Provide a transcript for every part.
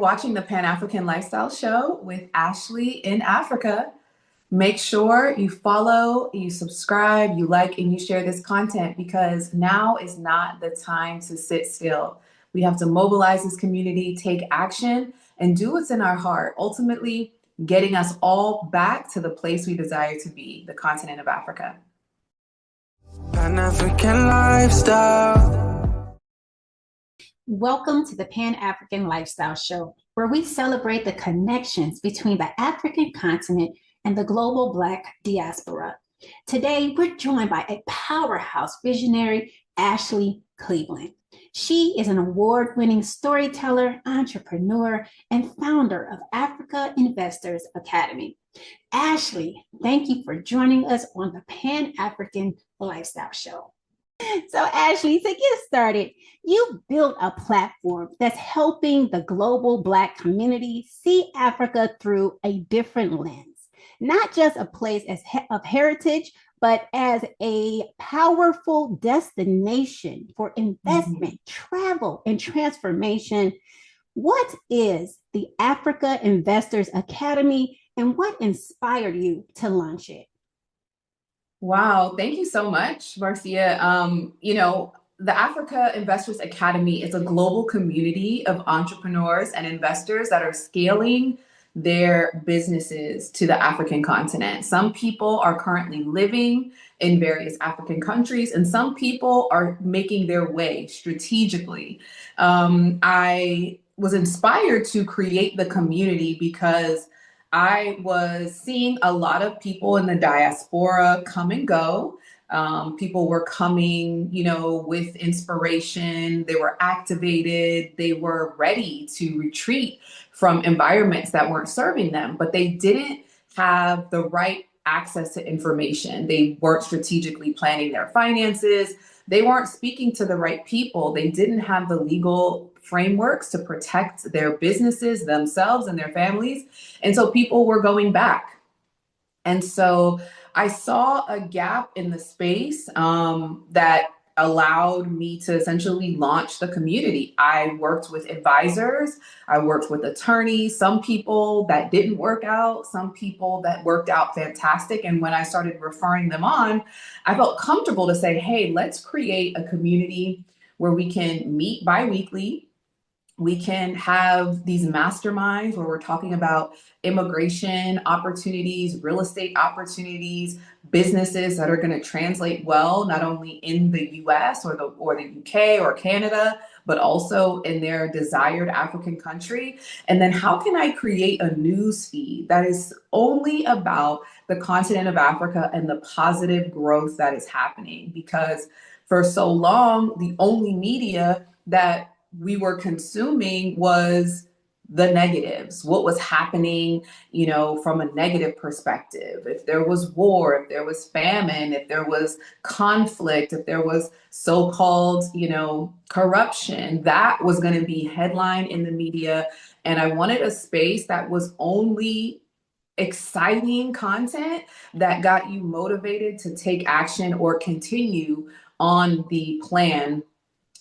watching the Pan-African Lifestyle Show with Ashley in Africa. Make sure you follow, you subscribe, you like, and you share this content because now is not the time to sit still. We have to mobilize this community, take action, and do what's in our heart, ultimately getting us all back to the place we desire to be, the continent of Africa. Pan-African Lifestyle. Welcome to the Pan-African Lifestyle Show, where we celebrate the connections between the African continent and the global Black diaspora. Today, we're joined by a powerhouse visionary, Ashley Cleveland. She is an award-winning storyteller, entrepreneur, and founder of Afrika Investors Academy. Ashley, thank you for joining us on the Pan-African Lifestyle Show. So Ashley, to get started, you built a platform that's helping the global Black community see Africa through a different lens, not just a place of heritage, but as a powerful destination for investment, travel, and transformation. What is the Afrika Investors Academy, and what inspired you to launch it? Wow, thank you so much, Marcia. The Afrika Investors Academy is a global community of entrepreneurs and investors that are scaling their businesses to the African continent. Some people are currently living in various African countries, and some people are making their way strategically. I was inspired to create the community because I was seeing a lot of people in the diaspora come and go. People were coming, with inspiration. They were activated. They were ready to retreat from environments that weren't serving them, but they didn't have the right access to information. They weren't strategically planning their finances. They weren't speaking to the right people. They didn't have the legal frameworks to protect their businesses, themselves, and their families. And so people were going back. And so I saw a gap in the space that allowed me to essentially launch the community. I worked with advisors, I worked with attorneys, some people that didn't work out, some people that worked out fantastic. And when I started referring them on, I felt comfortable to say, hey, let's create a community where we can meet bi-weekly. We can have these masterminds where we're talking about immigration opportunities, real estate opportunities, businesses that are going to translate well, not only in the US or the UK or Canada, but also in their desired African country. And then how can I create a news feed that is only about the continent of Africa and the positive growth that is happening? Because for so long, the only media that we were consuming was the negatives, what was happening, from a negative perspective. If there was war, if there was famine, if there was conflict, if there was so-called, corruption, that was going to be headline in the media. And I wanted a space that was only exciting content that got you motivated to take action or continue on the plan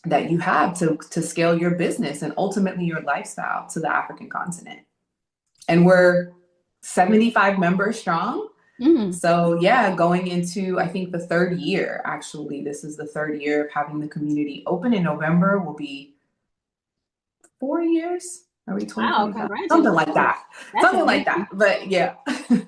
that you have to scale your business and ultimately your lifestyle to the African continent. And we're 75 members strong. So yeah, going into, I think, the third year, actually, this is the third year of having the community open. In November will be 4 years. Are we 20? Wow, something like that. That's something like that. But yeah.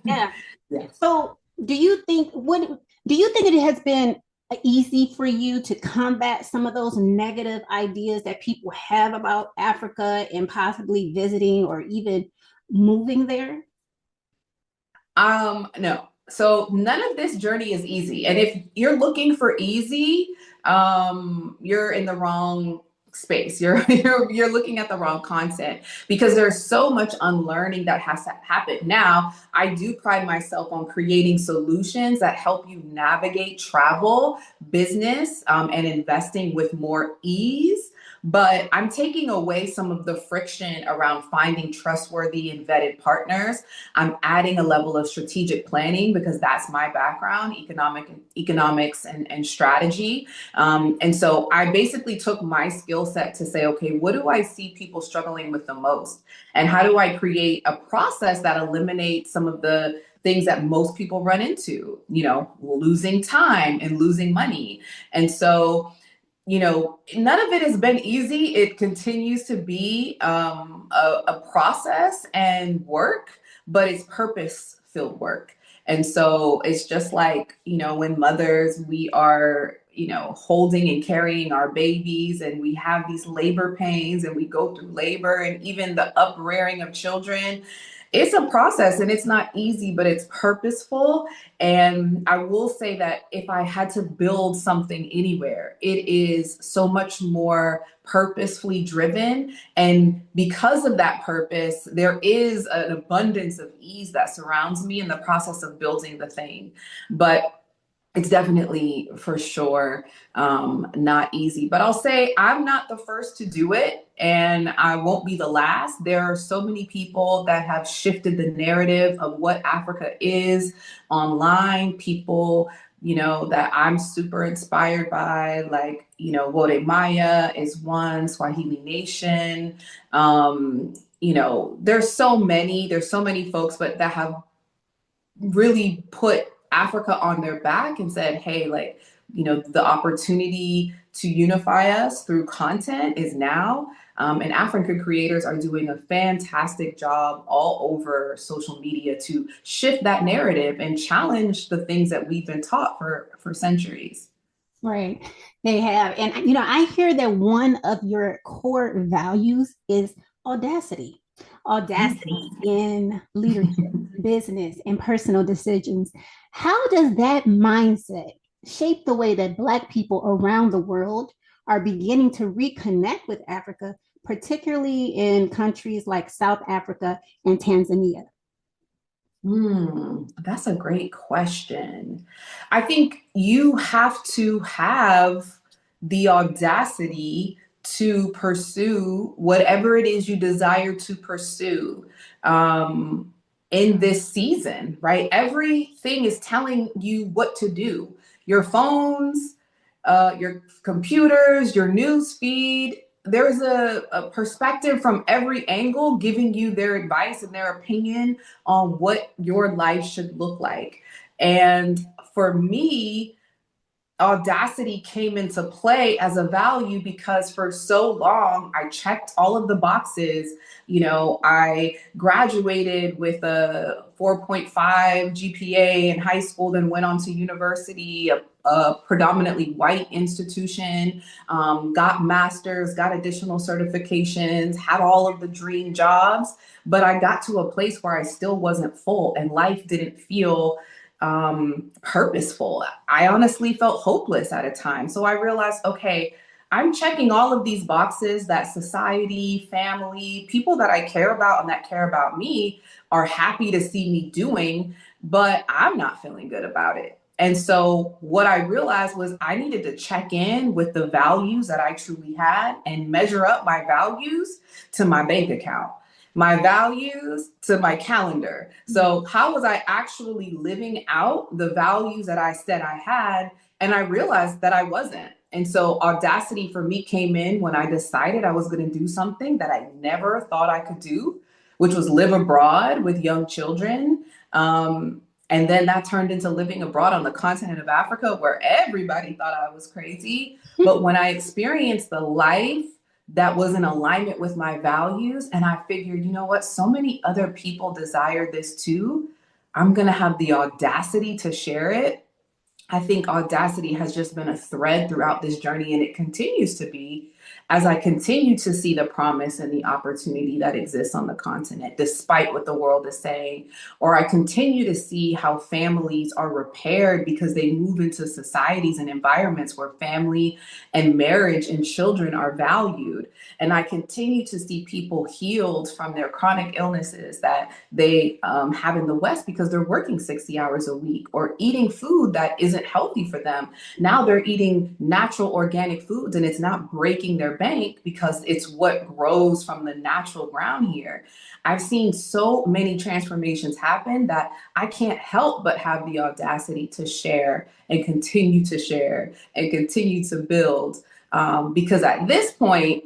Yeah. Yeah. So do you think it has been easy for you to combat some of those negative ideas that people have about Africa and possibly visiting or even moving there? No. So none of this journey is easy. And if you're looking for easy, you're in the wrong space. You're looking at the wrong content because there's so much unlearning that has to happen. Now, I do pride myself on creating solutions that help you navigate travel, business, and investing with more ease. but I'm taking away some of the friction around finding trustworthy and vetted partners. I'm adding a level of strategic planning because that's my background, economics and strategy. And so I basically took my skill set to say, okay, what do I see people struggling with the most? And how do I create a process that eliminates some of the things that most people run into, losing time and losing money. And so, none of it has been easy. It continues to be a process and work, but it's purpose filled work. And so it's just like, when mothers, we are, holding and carrying our babies and we have these labor pains and we go through labor and even the uprearing of children. It's a process and it's not easy, but it's purposeful. And I will say that if I had to build something anywhere, it is so much more purposefully driven. And because of that purpose, there is an abundance of ease that surrounds me in the process of building the thing. But it's definitely for sure not easy, but I'll say I'm not the first to do it and I won't be the last. There are so many people that have shifted the narrative of what Africa is online, people, that I'm super inspired by, like, Bope Maya is one, Swahili Nation. There's so many folks, but that have really put Africa on their back and said, hey, like, the opportunity to unify us through content is now. And African creators are doing a fantastic job all over social media to shift that narrative and challenge the things that we've been taught for centuries. Right. They have. And, I hear that one of your core values is audacity, audacity in leadership, business, and personal decisions. How does that mindset shape the way that Black people around the world are beginning to reconnect with Africa, particularly in countries like South Africa and Tanzania? That's a great question. I think you have to have the audacity to pursue whatever it is you desire to pursue in this season, right? Everything is telling you what to do. Your phones, your computers, your news feed. There's a perspective from every angle giving you their advice and their opinion on what your life should look like. And for me, audacity came into play as a value because for so long I checked all of the boxes. I graduated with a 4.5 GPA in high school, then went on to university, a predominantly white institution, got masters, got additional certifications, had all of the dream jobs. But I got to a place where I still wasn't full and life didn't feel purposeful. I honestly felt hopeless at a time. So I realized, okay, I'm checking all of these boxes that society, family, people that I care about and that care about me are happy to see me doing, but I'm not feeling good about it. And so what I realized was I needed to check in with the values that I truly had and measure up my values to my bank account, my values to my calendar. So how was I actually living out the values that I said I had? And I realized that I wasn't. And so audacity for me came in when I decided I was going to do something that I never thought I could do, which was live abroad with young children. And then that turned into living abroad on the continent of Africa, where everybody thought I was crazy. But when I experienced the life that was in alignment with my values, and I figured, you know what, so many other people desire this too. I'm going to have the audacity to share it. I think audacity has just been a thread throughout this journey, and it continues to be as I continue to see the promise and the opportunity that exists on the continent, despite what the world is saying. Or I continue to see how families are repaired because they move into societies and environments where family and marriage and children are valued. And I continue to see people healed from their chronic illnesses that they have in the West because they're working 60 hours a week or eating food that isn't healthy for them. Now they're eating natural organic foods and it's not breaking breaking their bank because it's what grows from the natural ground here. I've seen so many transformations happen that I can't help but have the audacity to share and continue to share and continue to build. Because at this point,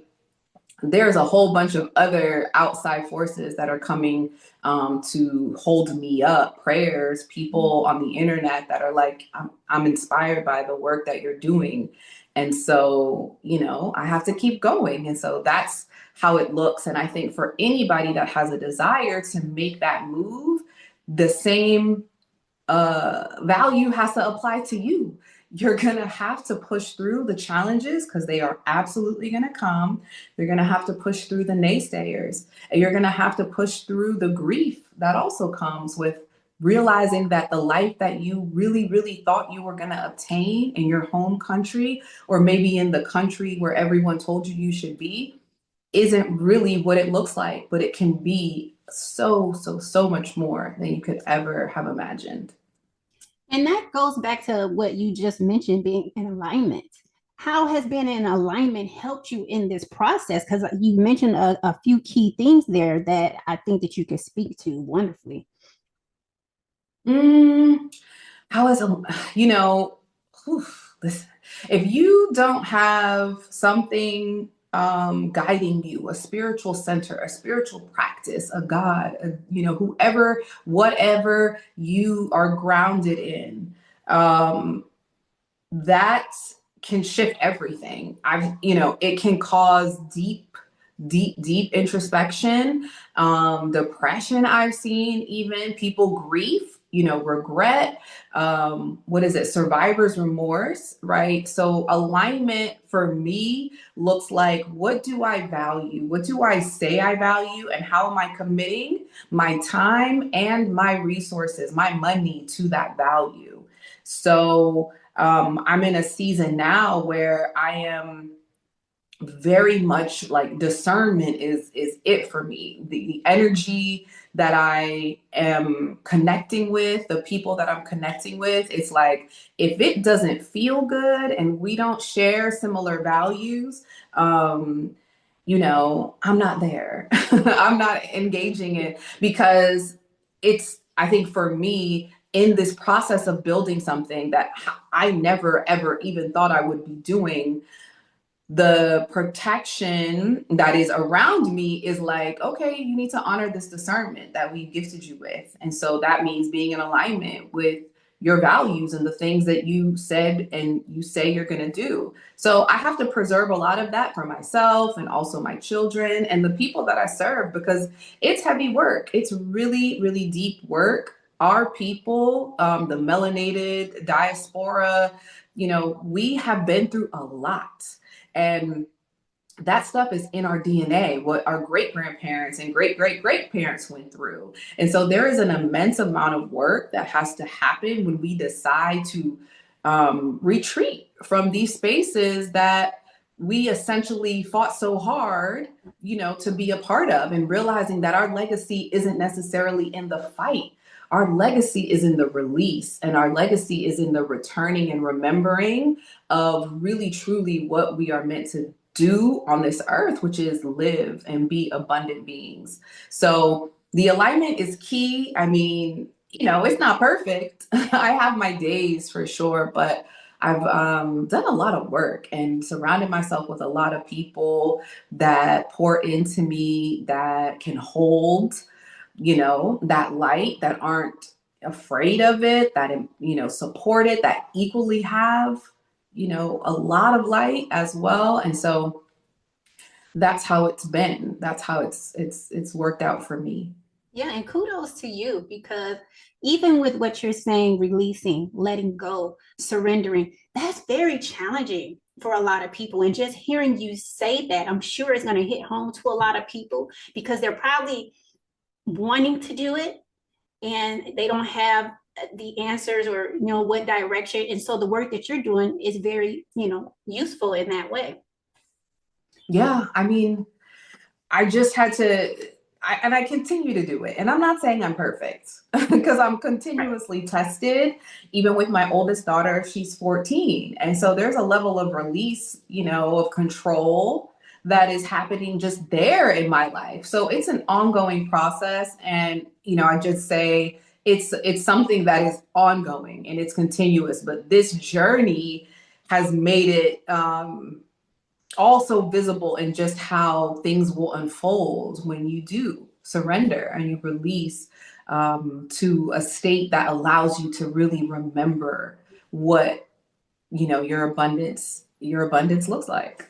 there's a whole bunch of other outside forces that are coming to hold me up, prayers, people on the internet that are like, I'm inspired by the work that you're doing. And so, I have to keep going. And so that's how it looks. And I think for anybody that has a desire to make that move, the same value has to apply to you. You're going to have to push through the challenges because they are absolutely going to come. You're going to have to push through the naysayers, and you're going to have to push through the grief that also comes with realizing that the life that you really, really thought you were going to obtain in your home country, or maybe in the country where everyone told you you should be, isn't really what it looks like, but it can be so, so, so much more than you could ever have imagined. And that goes back to what you just mentioned, being in alignment. How has being in alignment helped you in this process? Because you mentioned a few key things there that I think that you can speak to wonderfully. Mm, how is, whew, listen, if you don't have something guiding you, a spiritual center, a spiritual practice, a God, whoever, whatever you are grounded in, um, that can shift everything. It can cause deep, deep, deep introspection, depression. I've seen even people grief, regret, what is it? Survivor's remorse, right? So alignment for me looks like, what do I value? What do I say I value? And how am I committing my time and my resources, my money to that value? So, I'm in a season now where I am very much like discernment is it for me. The energy that I am connecting with, the people that I'm connecting with, it's like if it doesn't feel good and we don't share similar values, I'm not there. I'm not engaging it because I think for me, in this process of building something that I never ever even thought I would be doing, the protection that is around me is like, okay, you need to honor this discernment that we gifted you with. And so that means being in alignment with your values and the things that you said and you say you're going to do. So I have to preserve a lot of that for myself and also my children and the people that I serve, because it's heavy work. It's really, really deep work. Our people, the melanated diaspora, we have been through a lot. And that stuff is in our DNA, what our great grandparents and great great great parents went through. And so there is an immense amount of work that has to happen when we decide to retreat from these spaces that we essentially fought so hard, to be a part of, and realizing that our legacy isn't necessarily in the fight. Our legacy is in the release, and our legacy is in the returning and remembering of really truly what we are meant to do on this earth, which is live and be abundant beings. So the alignment is key. I mean, it's not perfect. I have my days for sure, but I've done a lot of work and surrounded myself with a lot of people that pour into me, that can hold, that light, that aren't afraid of it, that, support it, that equally have, a lot of light as well. And so that's how it's been. That's how it's worked out for me. Yeah, and kudos to you because even with what you're saying, releasing, letting go, surrendering, that's very challenging for a lot of people. And just hearing you say that, I'm sure it's going to hit home to a lot of people because they're probably wanting to do it and they don't have the answers or what direction. And so the work that you're doing is very useful in that way. Yeah, I mean, I just had to I continue to do it. And I'm not saying I'm perfect because I'm Right. continuously tested. Even with my oldest daughter, she's 14. And so there's a level of release, of control that is happening just there in my life. So it's an ongoing process. And, I just say it's something that is ongoing and it's continuous. But this journey has made it also visible in just how things will unfold when you do surrender and you release to a state that allows you to really remember what your abundance looks like.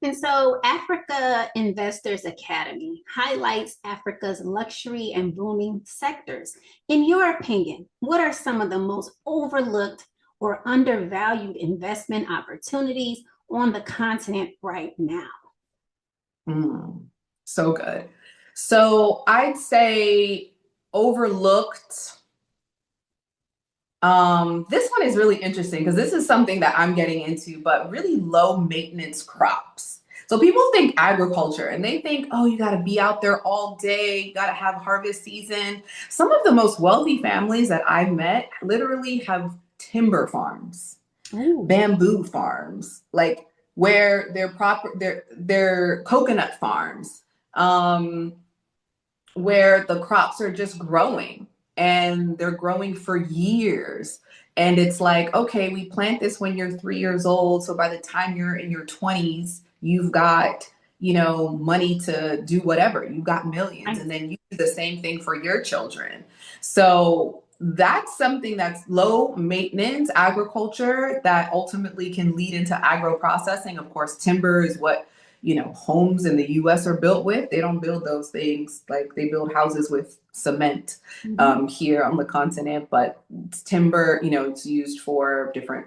And so, Africa Investors Academy highlights Africa's luxury and booming sectors. In your opinion, what are some of the most overlooked or undervalued investment opportunities on the continent right now? Mm, so good. So I'd say overlooked. This one is really interesting because this is something that I'm getting into, but really low maintenance crops. So people think agriculture and they think, oh, you got to be out there all day, you got to have harvest season. Some of the most wealthy families that I've met literally have timber farms, Ooh. bamboo farms, like where they're coconut farms. Um, where the crops are just growing and they're growing for years. And it's like, okay, we plant this when you're 3 years old. So by the time you're in your 20s, you've got, money to do whatever. You've got millions. Right. And then you do the same thing for your children. So that's something that's low maintenance agriculture that ultimately can lead into agro processing. Of course, timber is what homes in the US are built with. They don't build those things like they build houses with cement Mhm. here on the continent, but timber, it's used for different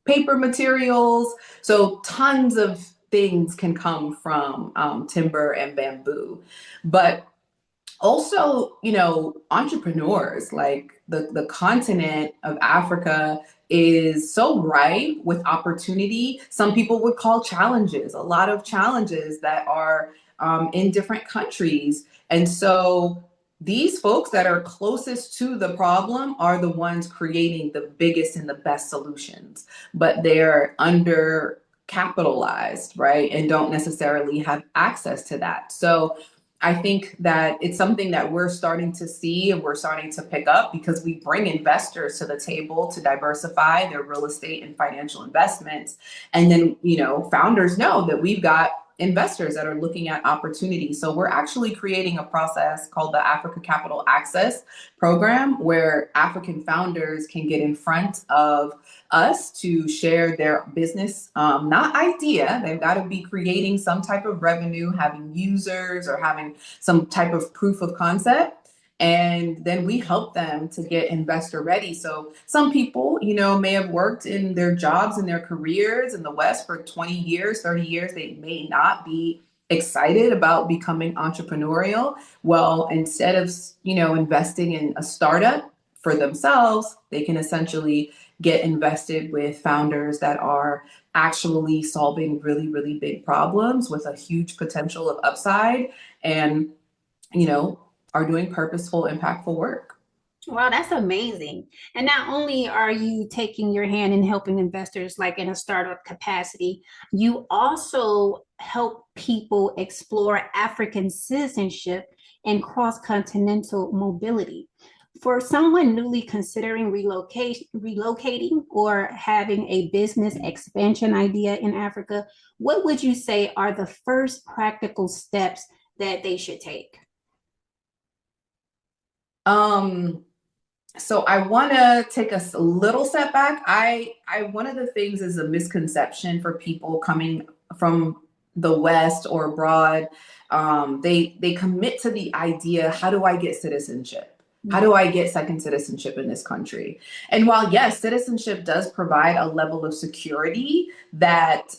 paper materials. So tons of things can come from timber and bamboo. But also, entrepreneurs, like the continent of Africa is so ripe with opportunity. Some people would call challenges, a lot of challenges that are in different countries. And so these folks that are closest to the problem are the ones creating the biggest and the best solutions, but they're under capitalized, right? And don't necessarily have access to that. So I think that it's something that we're starting to see and we're starting to pick up because we bring investors to the table to diversify their real estate and financial investments. And then, founders know that we've got investors that are looking at opportunities. So we're actually creating a process called the Africa Capital Access Program where African founders can get in front of us to share their business, not idea. They've got to be creating some type of revenue, having users or having some type of proof of concept. And then we help them to get investor ready. So some people, may have worked in their jobs and their careers in the West for 20 years, 30 years. They may not be excited about becoming entrepreneurial. Well, instead of, investing in a startup for themselves, they can essentially get invested with founders that are actually solving really, really big problems with a huge potential of upside and, you know, are doing purposeful, impactful work. Wow, that's amazing. And not only are you taking your hand in helping investors like in a startup capacity, you also help people explore African citizenship and cross-continental mobility. For someone newly considering relocating or having a business expansion idea in Africa, what would you say are the first practical steps that they should take? Um, so I want to take a little step back. One of the things is a misconception for people coming from the West or abroad. They commit to the idea, how do I get citizenship? How do I get second citizenship in this country? And while yes, citizenship does provide a level of security that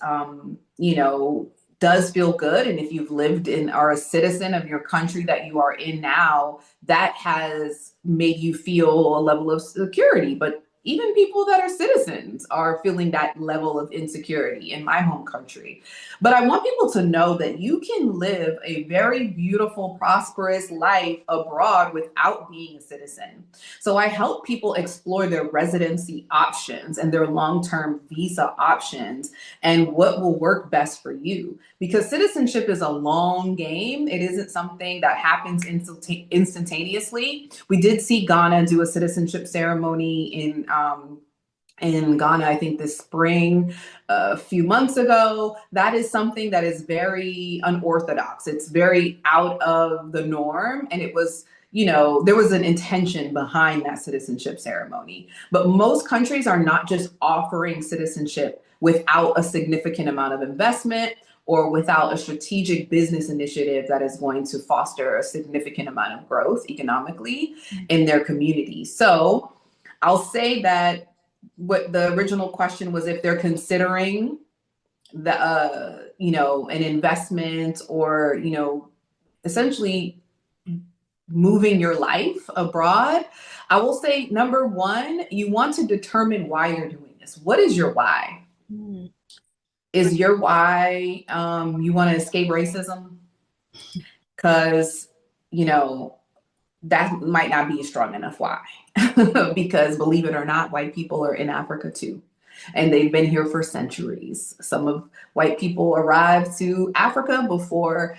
does feel good, and if you've lived in are a citizen of your country that you are in now, that has made you feel a level of security. But even people that are citizens are feeling that level of insecurity in my home country. But I want people to know that you can live a very beautiful, prosperous life abroad without being a citizen. So I help people explore their residency options and their long-term visa options and what will work best for you. Because citizenship is a long game. It isn't something that happens instantaneously. We did see Ghana do a citizenship ceremony in Ghana, I think this spring, a few months ago. That is something that is very unorthodox. It's very out of the norm. And it was, there was an intention behind that citizenship ceremony. But most countries are not just offering citizenship without a significant amount of investment or without a strategic business initiative that is going to foster a significant amount of growth economically in their community. So I'll say that what the original question was, if they're considering the, an investment or, essentially moving your life abroad, I will say, number one, you want to determine why you're doing this. What is your why? Mm. Is your why you want to escape racism? Because, that might not be a strong enough why. Because believe it or not, white people are in Africa too. And they've been here for centuries. Some of white people arrived to Africa before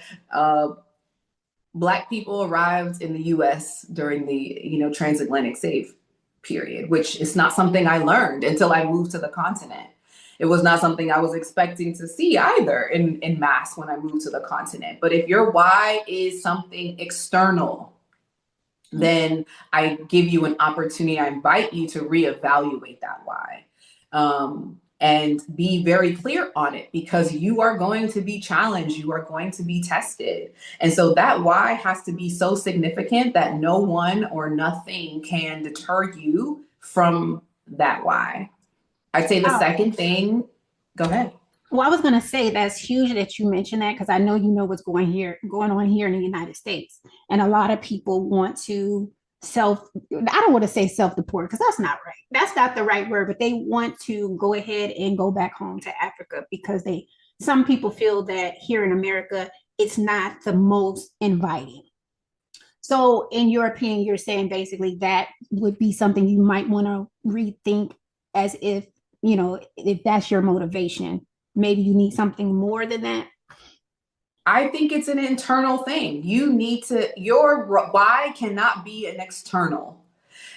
Black people arrived in the US during the, transatlantic slave period, which is not something I learned until I moved to the continent. It was not something I was expecting to see either in mass when I moved to the continent. But if your why is something external, then I give you an opportunity, I invite you to reevaluate that why. And be very clear on it, because you are going to be challenged, you are going to be tested. And so that why has to be so significant that no one or nothing can deter you from that why. I'd say the second thing, go ahead. Well, I was going to say that's huge that you mentioned that, because I know what's going on here in the United States. And a lot of people want to I don't want to say self-deport, because that's not right. That's not the right word, but they want to go ahead and go back home to Africa because some people feel that here in America, it's not the most inviting. So in your opinion, you're saying basically that would be something you might want to rethink, as if, if that's your motivation, maybe you need something more than that. I think it's an internal thing. Your why cannot be an external.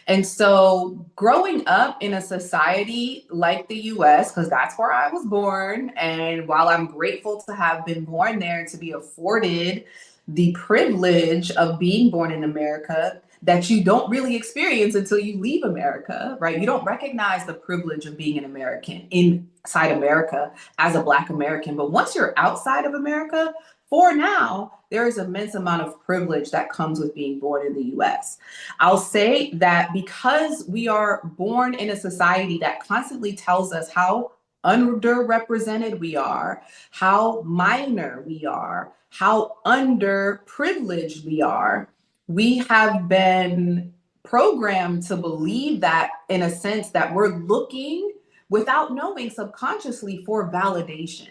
And so growing up in a society like the US, because that's where I was born, and while I'm grateful to have been born there and to be afforded the privilege of being born in America, that you don't really experience until you leave America, right? You don't recognize the privilege of being an American inside America as a Black American. But once you're outside of America, for now, there is an immense amount of privilege that comes with being born in the US. I'll say that because we are born in a society that constantly tells us how underrepresented we are, how minor we are, how underprivileged we are, we have been programmed to believe that, in a sense, that we're looking without knowing subconsciously for validation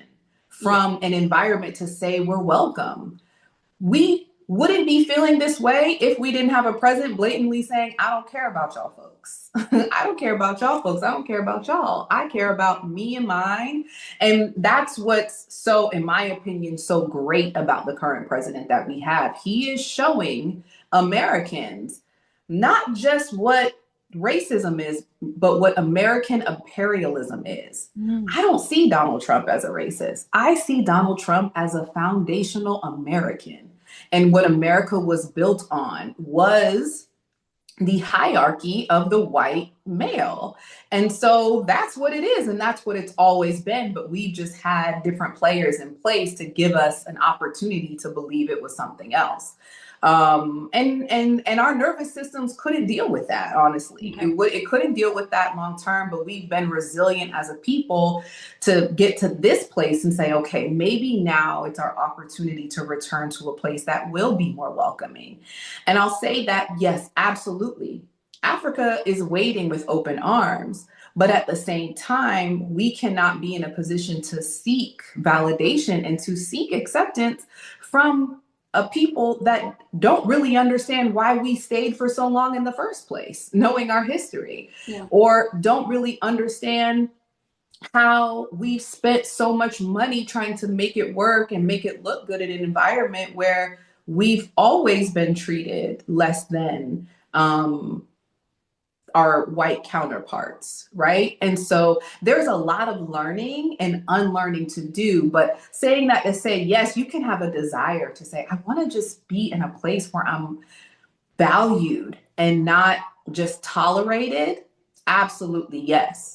from an environment to say we're welcome. We wouldn't be feeling this way if we didn't have a president blatantly saying, I don't care about y'all folks. I don't care about y'all folks. I don't care about y'all. I care about me and mine. And that's what's so, in my opinion, so great about the current president that we have. He is showing Americans not just what racism is, but what American imperialism is. I don't see Donald Trump as a racist. I see Donald Trump as a foundational American. And what America was built on was the hierarchy of the white male. And so that's what it is. And that's what it's always been. But we've just had different players in place to give us an opportunity to believe it was something else. And our nervous systems couldn't deal with that, honestly. It couldn't deal with that long term, but we've been resilient as a people to get to this place and say, okay, maybe now it's our opportunity to return to a place that will be more welcoming. And I'll say that, yes, absolutely. Africa is waiting with open arms. But at the same time, we cannot be in a position to seek validation and to seek acceptance from a people that don't really understand why we stayed for so long in the first place, knowing our history, or don't really understand how we've spent so much money trying to make it work and make it look good in an environment where we've always been treated less than our white counterparts, right? And so there's a lot of learning and unlearning to do. But saying that to say, yes, you can have a desire to say, I want to just be in a place where I'm valued and not just tolerated. Absolutely, yes.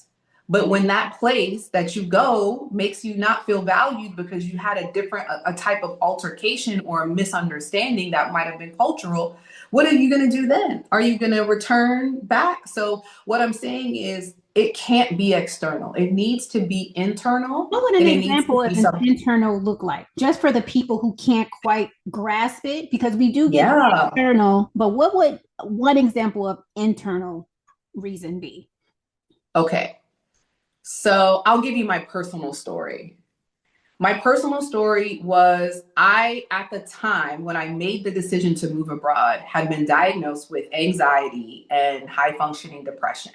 But when that place that you go makes you not feel valued because you had a type of altercation or a misunderstanding that might have been cultural, what are you going to do then? Are you going to return back? So what I'm saying is it can't be external. It needs to be internal. What would an And it needs to example of be an something. internal look like? Just for the people who can't quite grasp it, because we do get Yeah. external, but what would one example of internal reason be? Okay. So I'll give you my personal story. My personal story was at the time when I made the decision to move abroad, had been diagnosed with anxiety and high functioning depression.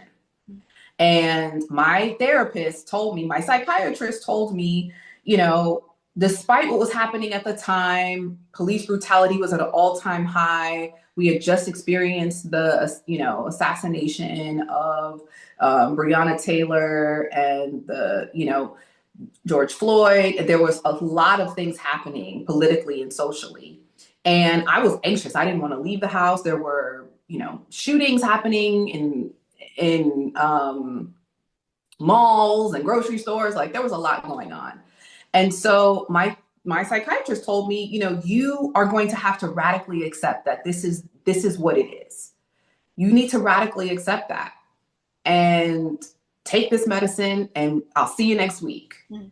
And my therapist told me, my psychiatrist told me, you know, despite what was happening at the time, police brutality was at an all-time high. We had just experienced the, assassination of Breonna Taylor and George Floyd. There was a lot of things happening politically and socially. And I was anxious. I didn't want to leave the house. There were, shootings happening in malls and grocery stores. Like there was a lot going on. And so my psychiatrist told me, you are going to have to radically accept that this is what it is. You need to radically accept that and take this medicine and I'll see you next week. No.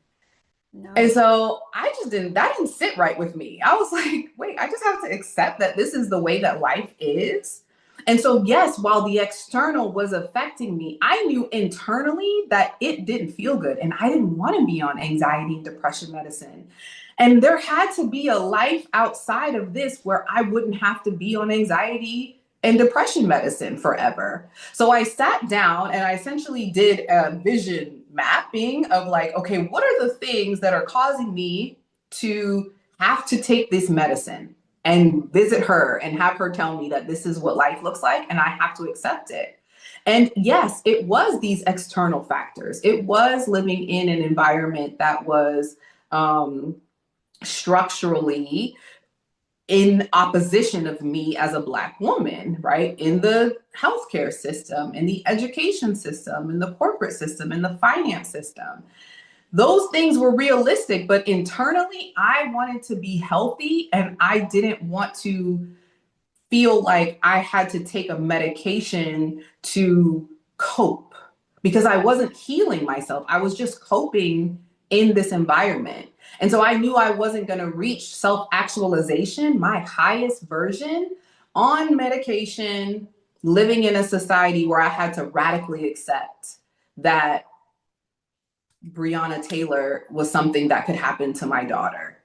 And so that didn't sit right with me. I was like, wait, I just have to accept that this is the way that life is. And so, yes, while the external was affecting me, I knew internally that it didn't feel good and I didn't want to be on anxiety and depression medicine. And there had to be a life outside of this where I wouldn't have to be on anxiety and depression medicine forever. So I sat down and I essentially did a vision mapping of like, okay, what are the things that are causing me to have to take this medicine and visit her and have her tell me that this is what life looks like and I have to accept it. And yes, it was these external factors. It was living in an environment that was structurally in opposition of me as a Black woman, right? In the healthcare system, in the education system, in the corporate system, in the finance system. Those things were realistic, but internally, I wanted to be healthy and I didn't want to feel like I had to take a medication to cope because I wasn't healing myself. I was just coping in this environment. And so I knew I wasn't going to reach self-actualization, my highest version, on medication, living in a society where I had to radically accept that Breonna Taylor was something that could happen to my daughter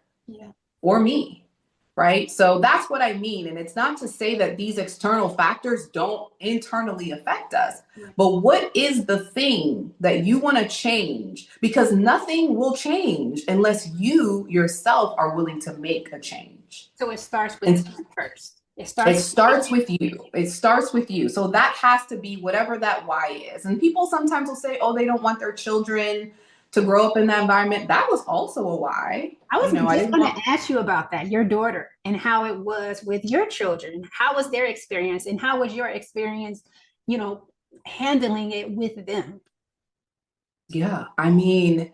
or me, right? So that's what I mean. And it's not to say that these external factors don't internally affect us, but what is the thing that you want to change? Because nothing will change unless you yourself are willing to make a change. So it starts with you first. It starts with you. It starts with you. So that has to be whatever that why is. And people sometimes will say, oh, they don't want their children to grow up in that environment. That was also a why. I was just going to ask you about that, your daughter, and how it was with your children. How was their experience and how was your experience, handling it with them? Yeah, I mean,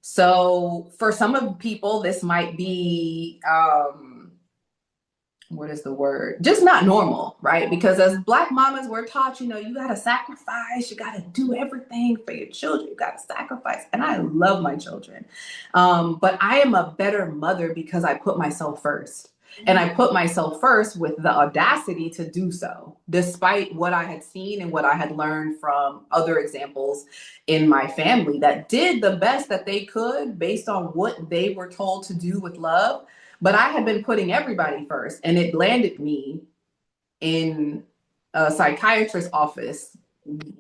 so for some of people, this might be, what is the word? Just not normal, right? Because as Black mamas, we're taught, you got to sacrifice, you got to do everything for your children, you got to sacrifice. And I love my children. But I am a better mother because I put myself first. And I put myself first with the audacity to do so, despite what I had seen and what I had learned from other examples in my family that did the best that they could based on what they were told to do with love. But I had been putting everybody first, and it landed me in a psychiatrist's office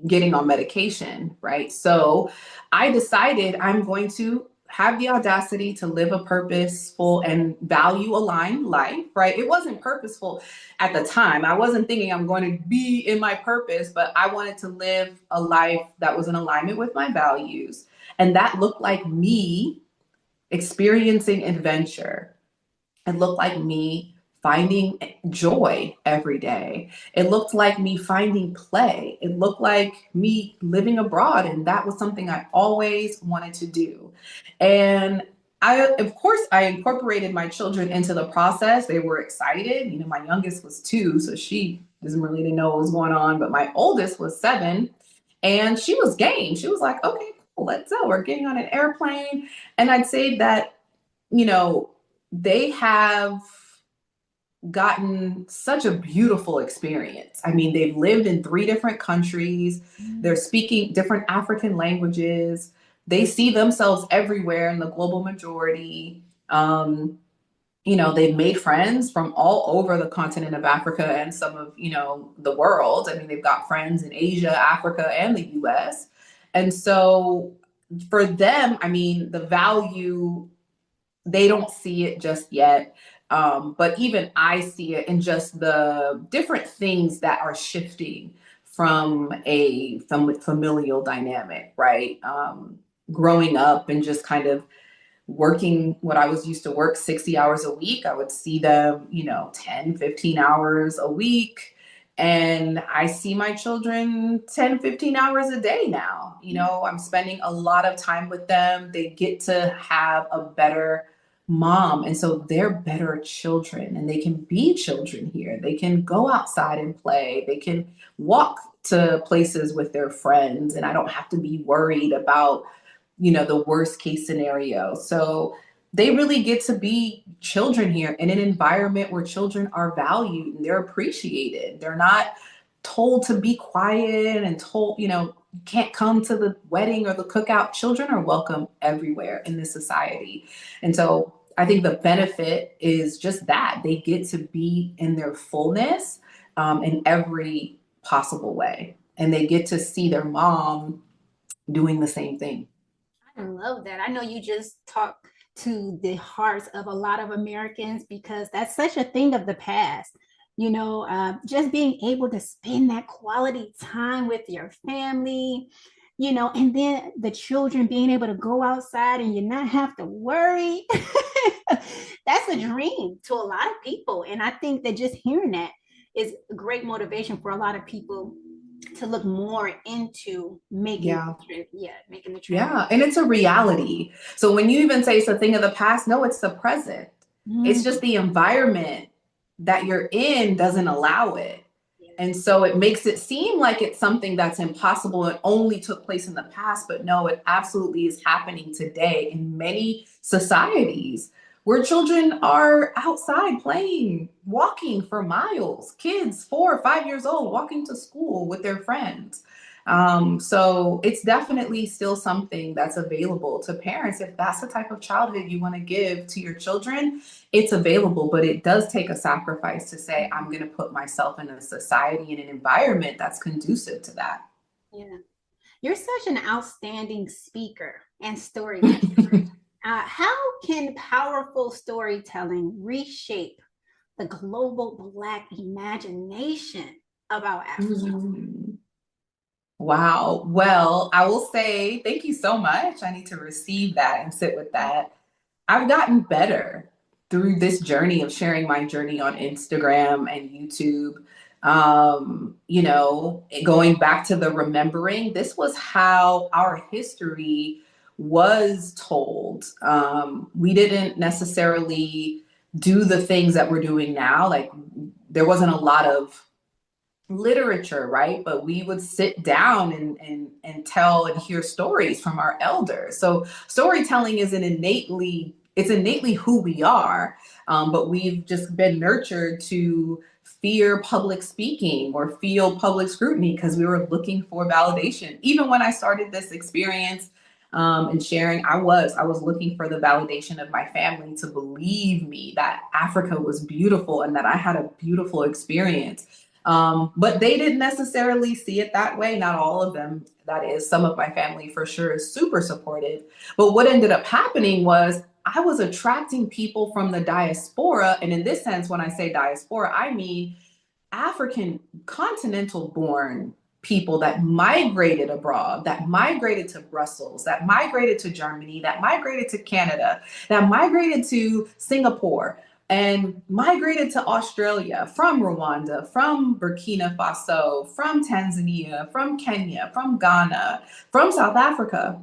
getting on medication, right? So I decided I'm going to have the audacity to live a purposeful and value aligned life, right? It wasn't purposeful at the time. I wasn't thinking I'm going to be in my purpose, but I wanted to live a life that was in alignment with my values. And that looked like me experiencing adventure. It looked like me finding joy every day. It looked like me finding play. It looked like me living abroad. And that was something I always wanted to do. And of course, I incorporated my children into the process. They were excited. You know, my youngest was 2, so she doesn't really know what was going on. But my oldest was 7, and she was game. She was like, okay, cool, let's go. We're getting on an airplane. And I'd say that, you know, they have gotten such a beautiful experience. I mean, they've lived in 3 different countries. They're speaking different African languages. They see themselves everywhere in the global majority. You know, they've made friends from all over the continent of Africa and some of, you know, the world. I mean, they've got friends in Asia, Africa, and the US. And so for them, I mean, the value, they don't see it just yet. But even I see it in just the different things that are shifting from a familial dynamic, right? Growing up and just kind of working what I was used to work 60 hours a week, I would see them, you know, 10, 15 hours a week. And I see my children 10, 15 hours a day now. You know, I'm spending a lot of time with them. They get to have a better mom. And so they're better children, and they can be children here. They can go outside and play. They can walk to places with their friends. And I don't have to be worried about, you know, the worst case scenario. So they really get to be children here in an environment where children are valued and they're appreciated. They're not told to be quiet and told, you know, can't come to the wedding or the cookout. Children are welcome everywhere in this society. And so I think the benefit is just that they get to be in their fullness in every possible way. And they get to see their mom doing the same thing. I love that. I know you just talked to the hearts of a lot of Americans because that's such a thing of the past. You know, just being able to spend that quality time with your family, you know, and then the children being able to go outside and you not have to worry. That's a dream to a lot of people. And I think that just hearing that is a great motivation for a lot of people to look more into making Yeah. making the trip. Yeah, and it's a reality. So when you even say it's a thing of the past, no, it's the present. It's just the environment that you're in doesn't allow it. And so it makes it seem like it's something that's impossible and only took place in the past, but no, it absolutely is happening today in many societies where children are outside playing, walking for miles, kids 4 or 5 years old walking to school with their friends. So it's definitely still something that's available to parents. If that's the type of childhood you want to give to your children, it's available, but it does take a sacrifice to say, I'm going to put myself in a society and an environment that's conducive to that. Yeah. You're such an outstanding speaker and storyteller. How can powerful storytelling reshape the global Black imagination about Africa? Mm. Wow. Well, I will say thank you so much. I need to receive that and sit with that. I've gotten better through this journey of sharing my journey on Instagram and YouTube. You know, going back to the remembering, this was how our history was told. We didn't necessarily do the things that we're doing now. Like there wasn't a lot of literature, right? But we would sit down and tell and hear stories from our elders. So storytelling is it's innately who we are. But we've just been nurtured to fear public speaking or feel public scrutiny because we were looking for validation. Even when I started this experience and sharing, I was looking for the validation of my family to believe me that Africa was beautiful and that I had a beautiful experience. But they didn't necessarily see it that way. Not all of them. That is, some of my family for sure is super supportive. But what ended up happening was I was attracting people from the diaspora. And in this sense, when I say diaspora, I mean African continental born people that migrated abroad, that migrated to Brussels, that migrated to Germany, that migrated to Canada, that migrated to Singapore, and migrated to Australia from Rwanda, from Burkina Faso, from Tanzania, from Kenya, from Ghana, from South Africa.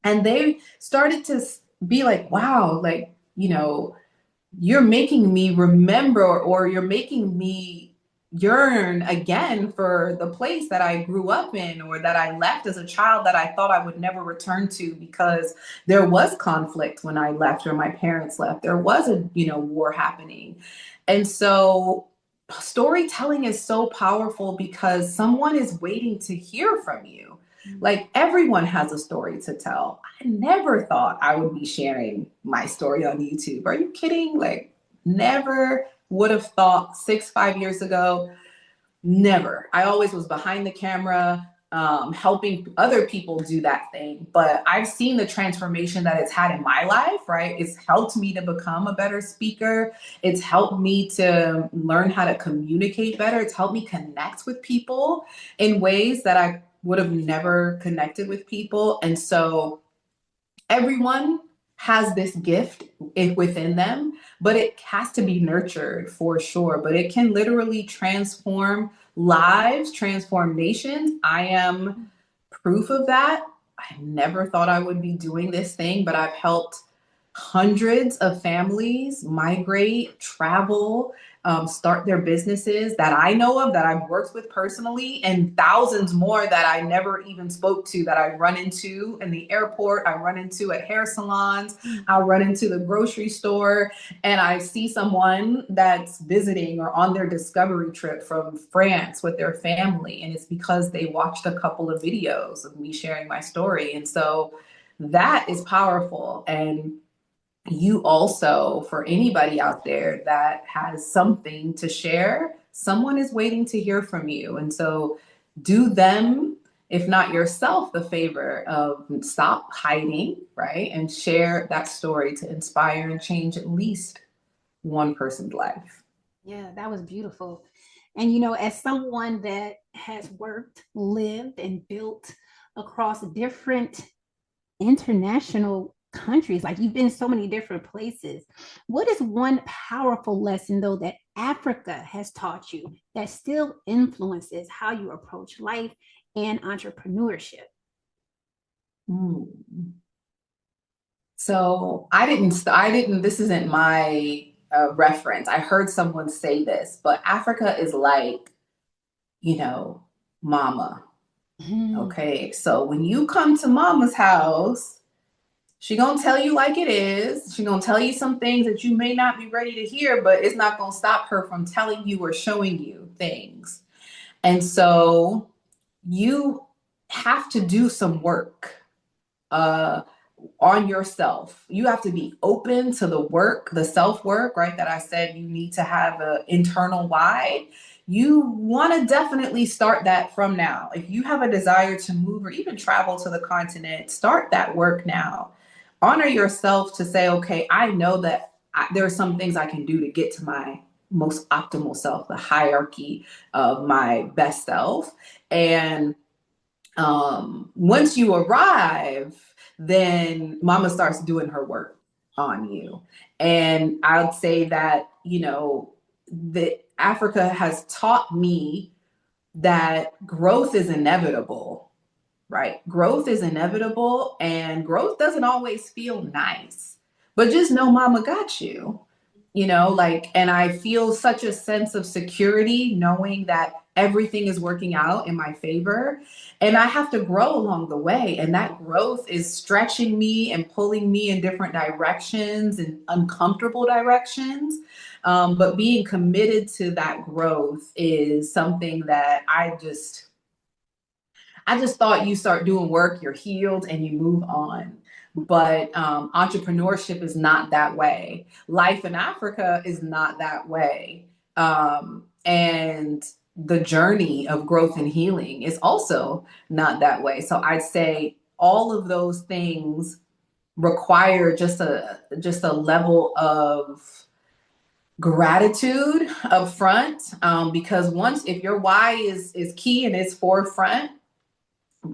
And they started to be like, wow, like, you're making me remember, or you're making me yearn again for the place that I grew up in or that I left as a child that I thought I would never return to because there was conflict when I left or my parents left. There was a, war happening. And so storytelling is so powerful because someone is waiting to hear from you. Like everyone has a story to tell. I never thought I would be sharing my story on YouTube. Are you kidding? Like, never would have thought 5 years ago. Never. I always was behind the camera, helping other people do that thing. But I've seen the transformation that it's had in my life, right? It's helped me to become a better speaker. It's helped me to learn how to communicate better. It's helped me connect with people in ways that I would have never connected with people. And so everyone has this gift within them, but it has to be nurtured for sure. But it can literally transform lives, transform nations. I am proof of that. I never thought I would be doing this thing, but I've helped hundreds of families migrate, travel, start their businesses that I know of, that I've worked with personally, and thousands more that I never even spoke to, that I run into in the airport, I run into at hair salons, I run into the grocery store, and I see someone that's visiting or on their discovery trip from France with their family, and it's because they watched a couple of videos of me sharing my story. And so that is powerful. And you also, for anybody out there that has something to share, someone is waiting to hear from you. And so do them, if not yourself, the favor of stop hiding, right? And share that story to inspire and change at least one person's life. Yeah, that was beautiful. And, as someone that has worked, lived, and built across different international countries, like you've been so many different places, what is one powerful lesson, though, that Africa has taught you that still influences how you approach life and entrepreneurship? Hmm. So this isn't my reference. I heard someone say this, but Africa is like, you know, mama. Mm. Okay. So when you come to mama's house, she gonna tell you like it is. She gonna tell you some things that you may not be ready to hear, but it's not gonna stop her from telling you or showing you things. And so you have to do some work. On yourself. You have to be open to the work, the self work, right? That I said you need to have an internal why. You want to definitely start that from now. If you have a desire to move or even travel to the continent, start that work now. Honor yourself to say, okay, I know that there are some things I can do to get to my most optimal self, the hierarchy of my best self. And once you arrive, then mama starts doing her work on you. And I would say that, that Africa has taught me that growth is inevitable, right? Growth is inevitable and growth doesn't always feel nice, but just know mama got you. like, and I feel such a sense of security knowing that everything is working out in my favor. And I have to grow along the way. And that growth is stretching me and pulling me in different directions and uncomfortable directions. But being committed to that growth is something that I just thought you start doing work, you're healed, and you move on. But entrepreneurship is not that way. Life in Africa is not that way. And the journey of growth and healing is also not that way. So I'd say all of those things require just a level of gratitude up front, because once if your why is key and is forefront,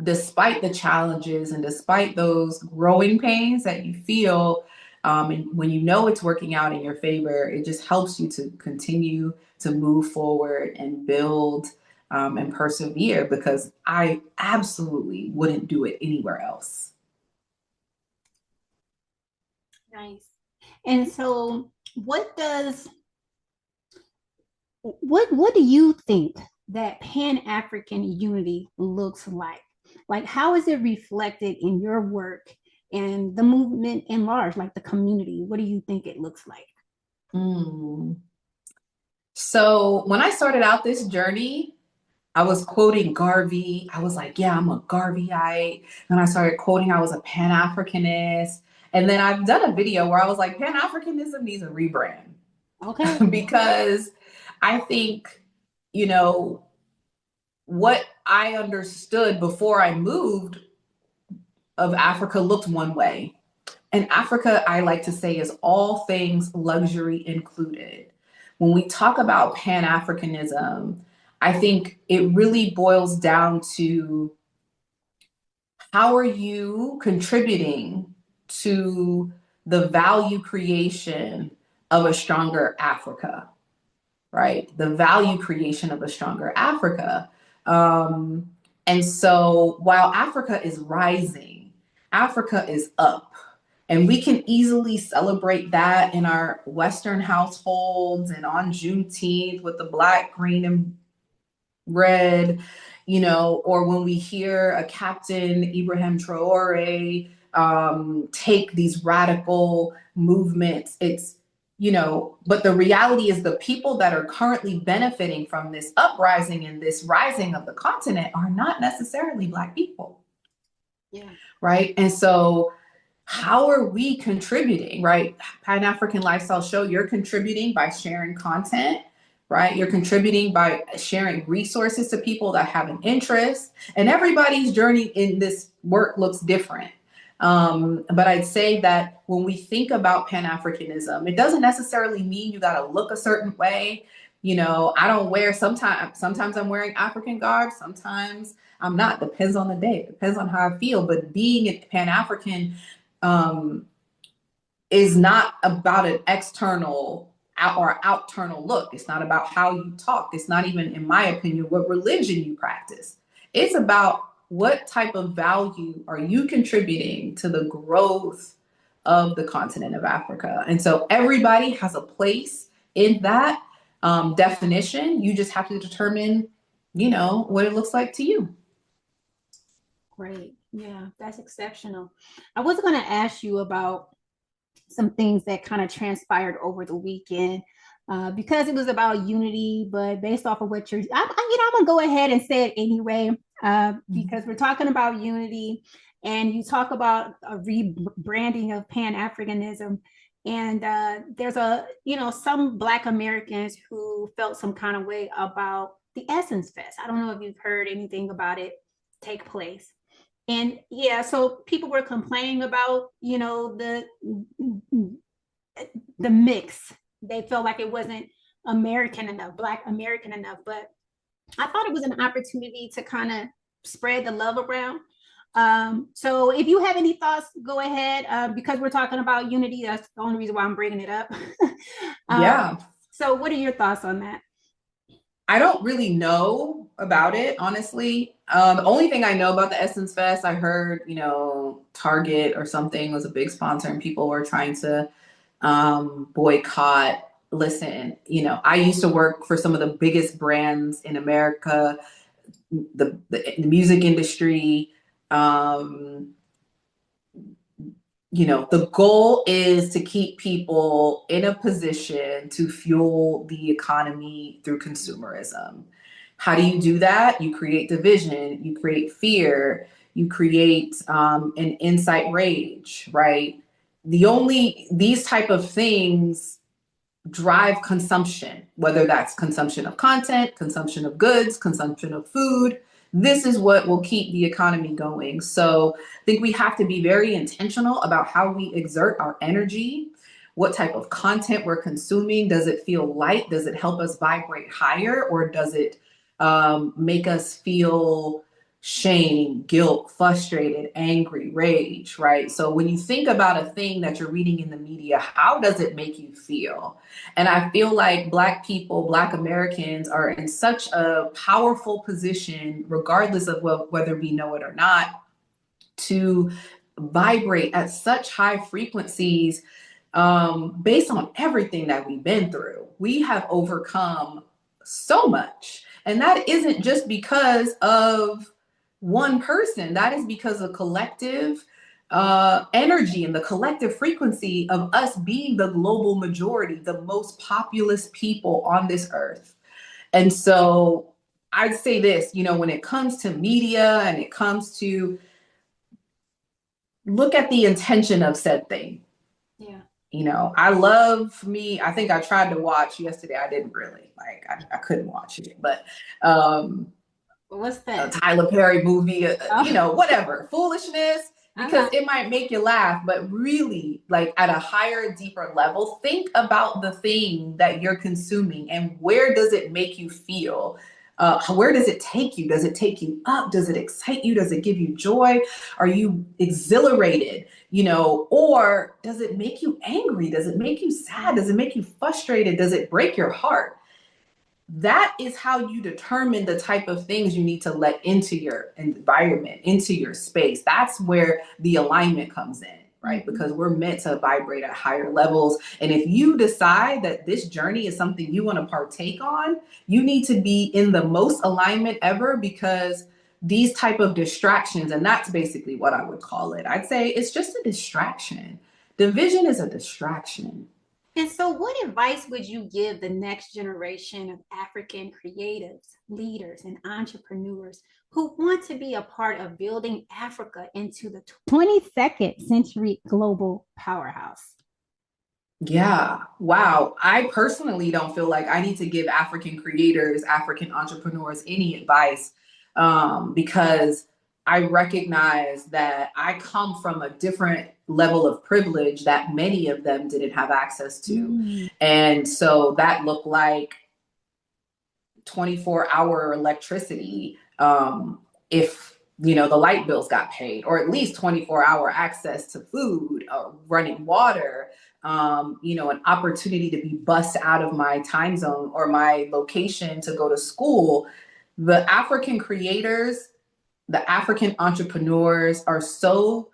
despite the challenges and despite those growing pains that you feel, and when you know it's working out in your favor, it just helps you to continue to move forward and build, and persevere, because I absolutely wouldn't do it anywhere else. Nice. And so what do you think that Pan-African unity looks like? Like, how is it reflected in your work and the movement in large, like the community? What do you think it looks like? Mm. So when I started out this journey, I was quoting Garvey. I was like, yeah, I'm a Garveyite. Then I started quoting, I was a Pan-Africanist. And then I've done a video where I was like, Pan-Africanism needs a rebrand. Okay. Because I think, you know, what I understood before I moved of Africa looked one way. And Africa, I like to say, is all things luxury included. When we talk about Pan-Africanism, I think it really boils down to how are you contributing to the value creation of a stronger Africa, right? The value creation of a stronger Africa. Um, and so while Africa is rising, Africa is up. And we can easily celebrate that in our Western households and on Juneteenth with the black, green, and red, or when we hear a Captain Ibrahim Traore take these radical movements, but the reality is the people that are currently benefiting from this uprising and this rising of the continent are not necessarily Black people. Yeah. Right. And so how are we contributing, right? Pan-African Lifestyle Show, you're contributing by sharing content, right? You're contributing by sharing resources to people that have an interest, and everybody's journey in this work looks different. But I'd say that when we think about Pan-Africanism, it doesn't necessarily mean you got to look a certain way. I don't wear, sometimes I'm wearing African garb, sometimes I'm not, depends on the day, depends on how I feel. But being Pan-African is not about an external or outternal look. It's not about how you talk. It's not even, in my opinion, what religion you practice. It's about what type of value are you contributing to the growth of the continent of Africa. And so everybody has a place in that definition. You just have to determine, what it looks like to you. Great. Yeah, that's exceptional. I was going to ask you about some things that kind of transpired over the weekend, because it was about unity, but based off of what I'm gonna go ahead and say it anyway, because we're talking about unity, and you talk about a rebranding of Pan-Africanism, and there's some Black Americans who felt some kind of way about the Essence Fest. I don't know if you've heard anything about it take place. And yeah, so people were complaining about, the mix. They felt like it wasn't American enough, Black American enough. But I thought it was an opportunity to kind of spread the love around. So if you have any thoughts, go ahead, because we're talking about unity. That's the only reason why I'm bringing it up. Yeah. So what are your thoughts on that? I don't really know about it, honestly. The only thing I know about the Essence Fest, I heard, Target or something was a big sponsor and people were trying to boycott. Listen, I used to work for some of the biggest brands in America, the music industry. Um, the goal is to keep people in a position to fuel the economy through consumerism. How do you do that? You create division, you create fear, you create an incite rage, right? These type of things drive consumption, whether that's consumption of content, consumption of goods, consumption of food. This is what will keep the economy going. So I think we have to be very intentional about how we exert our energy, what type of content we're consuming. Does it feel light? Does it help us vibrate higher? Or does it make us feel shame, guilt, frustrated, angry, rage, right? So when you think about a thing that you're reading in the media, how does it make you feel? And I feel like Black people, Black Americans are in such a powerful position, regardless of whether we know it or not, to vibrate at such high frequencies based on everything that we've been through. We have overcome so much. And that isn't just because of one person, that is because of collective energy and the collective frequency of us being the global majority, the most populous people on this earth. And so I'd say this, when it comes to media and it comes to look at the intention of said thing. Yeah. I think I tried to watch yesterday. I didn't really I couldn't watch it, but What's a that? Tyler Perry movie, Oh, whatever, foolishness, because uh-huh. it might make you laugh, but really, like at a higher, deeper level, think about the thing that you're consuming and where does it make you feel? Where does it take you? Does it take you up? Does it excite you? Does it give you joy? Are you exhilarated? Or does it make you angry? Does it make you sad? Does it make you frustrated? Does it break your heart? That is how you determine the type of things you need to let into your environment, into your space. That's where the alignment comes in, right? Mm-hmm. Because we're meant to vibrate at higher levels. And if you decide that this journey is something you want to partake on, you need to be in the most alignment ever, because these type of distractions, and that's basically what I would call it. I'd say it's just a distraction. Division is a distraction. And so, what advice would you give the next generation of African creatives, leaders, and entrepreneurs who want to be a part of building Africa into the 22nd century global powerhouse? Yeah. Wow. I personally don't feel like I need to give African creators, African entrepreneurs any advice, because I recognize that I come from a different level of privilege that many of them didn't have access to. Mm. And so that looked like 24-hour electricity, if the light bills got paid, or at least 24-hour access to food, running water, an opportunity to be bussed out of my time zone or my location to go to school. The African creators, the African entrepreneurs are so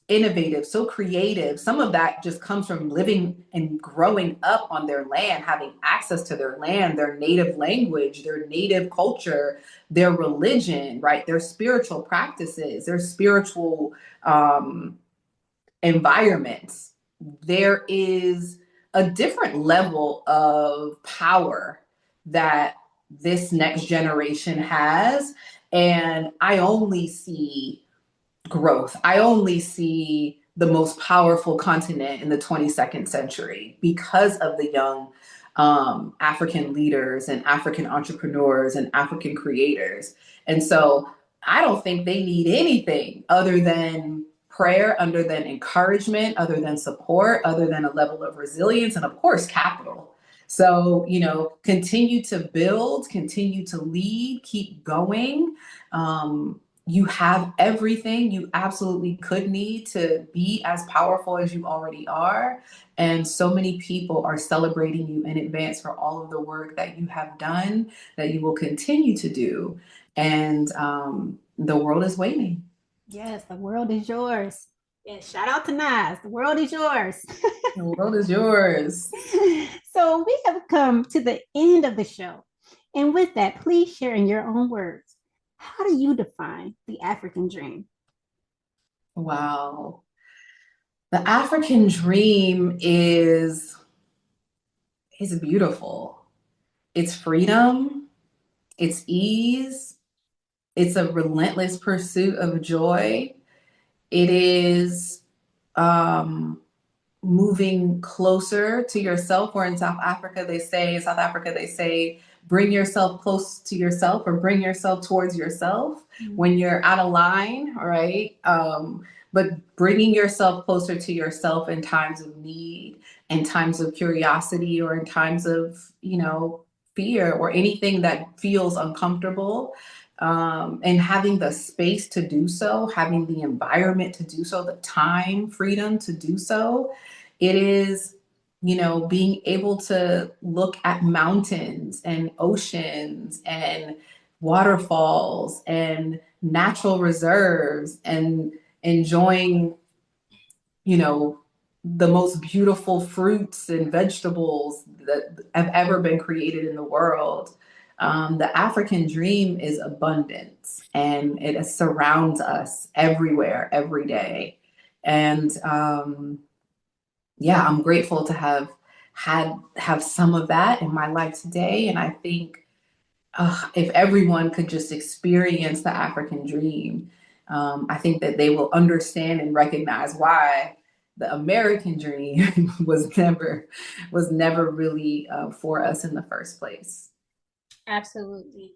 innovative, so creative. Some of that just comes from living and growing up on their land, having access to their land, their native language, their native culture, their religion, right? Their spiritual practices, their spiritual environments. There is a different level of power that this next generation has. And I only see growth. I only see the most powerful continent in the 22nd century because of the young African leaders and African entrepreneurs and African creators. And so I don't think they need anything other than prayer, other than encouragement, other than support, other than a level of resilience, and of course, capital. So, continue to build, continue to lead, keep going. You have everything you absolutely could need to be as powerful as you already are. And so many people are celebrating you in advance for all of the work that you have done, that you will continue to do. And the world is waiting. Yes, the world is yours. Yeah, shout out to Nas. The world is yours. The world is yours. So we have come to the end of the show. And with that, please share in your own words. How do you define the African dream? Wow. The African dream is beautiful. It's freedom, it's ease, it's a relentless pursuit of joy. It is um, moving closer to yourself, or in South Africa, they say, bring yourself close to yourself or bring yourself towards yourself when you're out of line, all right? But bringing yourself closer to yourself in times of need, in times of curiosity, or in times of, fear or anything that feels uncomfortable. And having the space to do so, having the environment to do so, the time, freedom to do so. It is, being able to look at mountains and oceans and waterfalls and natural reserves and enjoying, you know, the most beautiful fruits and vegetables that have ever been created in the world. The African dream is abundance and it surrounds us everywhere, every day. And yeah, I'm grateful to have some of that in my life today. And I think if everyone could just experience the African dream, I think that they will understand and recognize why the American dream was never really for us in the first place. Absolutely.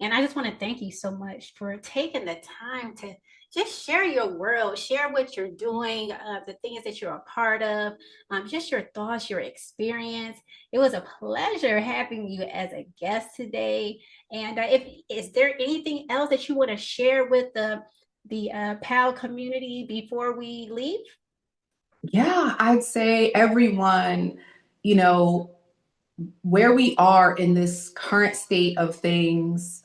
And I just want to thank you so much for taking the time to just share your world, share what you're doing, the things that you're a part of, just your thoughts, your experience. It was a pleasure having you as a guest today. And if is there anything else that you want to share with the PAL community before we leave? Yeah, I'd say everyone, you know, where we are in this current state of things,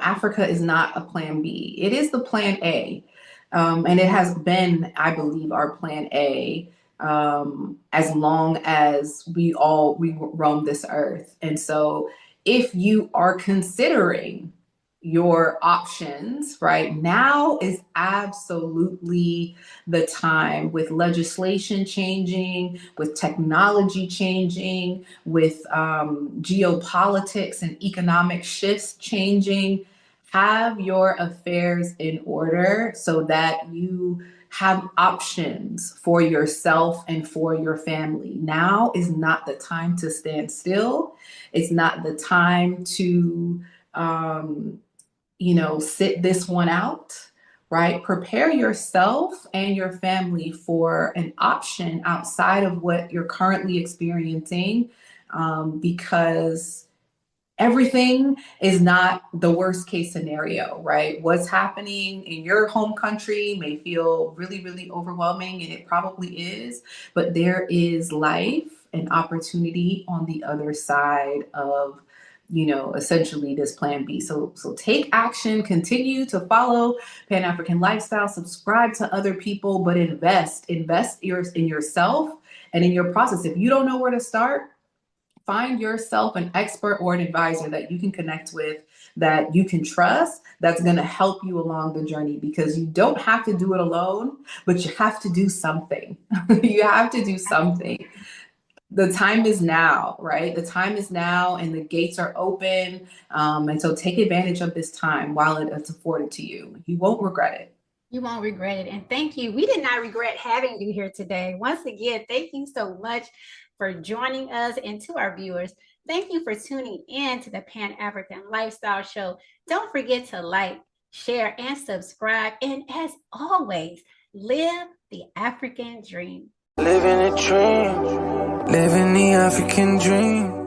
Africa is not a plan B. It is the plan A. And it has been, I believe, our plan A as long as we roam this earth. And so if you are considering your options, right now is absolutely the time, with legislation changing, with technology changing, with geopolitics and economic shifts changing. Have your affairs in order so that you have options for yourself and for your family. Now is not the time to stand still. It's not the time to sit this one out, right? Prepare yourself and your family for an option outside of what you're currently experiencing, because everything is not the worst case scenario, right? What's happening in your home country may feel really, really overwhelming, and it probably is, but there is life and opportunity on the other side of essentially this plan B. So take action, continue to follow Pan African Lifestyle, subscribe to other people, but invest in yourself and in your process. If you don't know where to start, find yourself an expert or an advisor that you can connect with, that you can trust, that's going to help you along the journey, because you don't have to do it alone, but you have to do something. You have to do something. The time is now, right? The time is now, and the gates are open. And so take advantage of this time while it's afforded to you. You won't regret it. You won't regret it. And thank you. We did not regret having you here today. Once again, thank you so much for joining us, and to our viewers, thank you for tuning in to the Pan African Lifestyle Show. Don't forget to like, share, and subscribe. And as always, live the African dream. Living a dream, living the African dream.